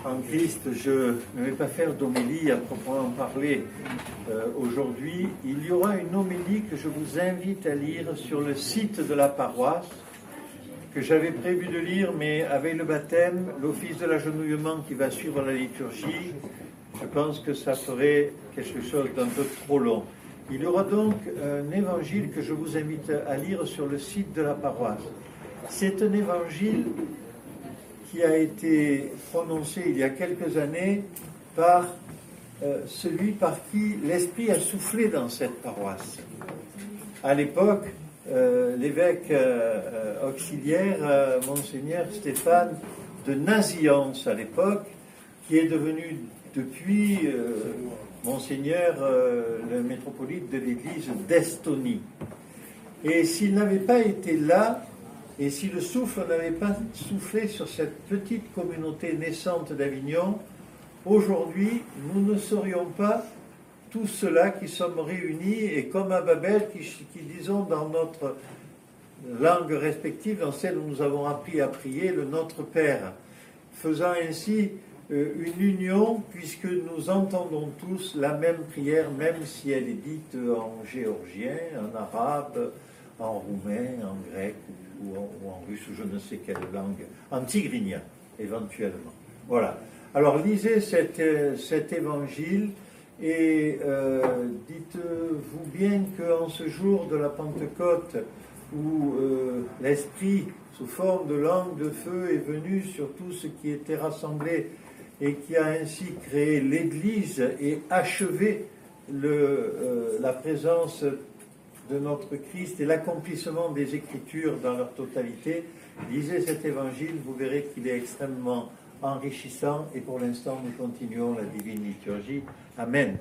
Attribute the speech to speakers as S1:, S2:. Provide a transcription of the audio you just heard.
S1: en Christ, je ne vais pas faire d'homélie à proprement parler aujourd'hui. Il y aura une homélie que je vous invite à lire sur le site de la paroisse, que j'avais prévu de lire, mais avec le baptême, l'office de l'agenouillement qui va suivre la liturgie, je pense que ça ferait quelque chose d'un peu trop long. Il y aura donc un évangile que je vous invite à lire sur le site de la paroisse. C'est un évangile qui a été prononcé il y a quelques années par celui par qui l'Esprit a soufflé dans cette paroisse. À l'époque, l'évêque auxiliaire, Monseigneur Stéphane de Naziance à l'époque, qui est devenu depuis Monseigneur le métropolite de l'église d'Estonie. Et s'il n'avait pas été là, et si le souffle n'avait pas soufflé sur cette petite communauté naissante d'Avignon, aujourd'hui, nous ne serions pas tous ceux-là qui sommes réunis, et comme à Babel, qui disons dans notre langue respective, dans celle où nous avons appris à prier, le Notre Père, faisant ainsi une union, puisque nous entendons tous la même prière, même si elle est dite en géorgien, en arabe, en roumain, en grec, ou en russe, ou je ne sais quelle langue, en tigrinien, éventuellement. Voilà. Alors, lisez cet évangile, et dites-vous bien qu'en ce jour de la Pentecôte, où l'Esprit, sous forme de langue de feu, est venu sur tout ce qui était rassemblé, et qui a ainsi créé l'Église et achevé la présence de notre Christ et l'accomplissement des Écritures dans leur totalité. Lisez cet évangile, vous verrez qu'il est extrêmement enrichissant, et pour l'instant nous continuons la divine liturgie. Amen.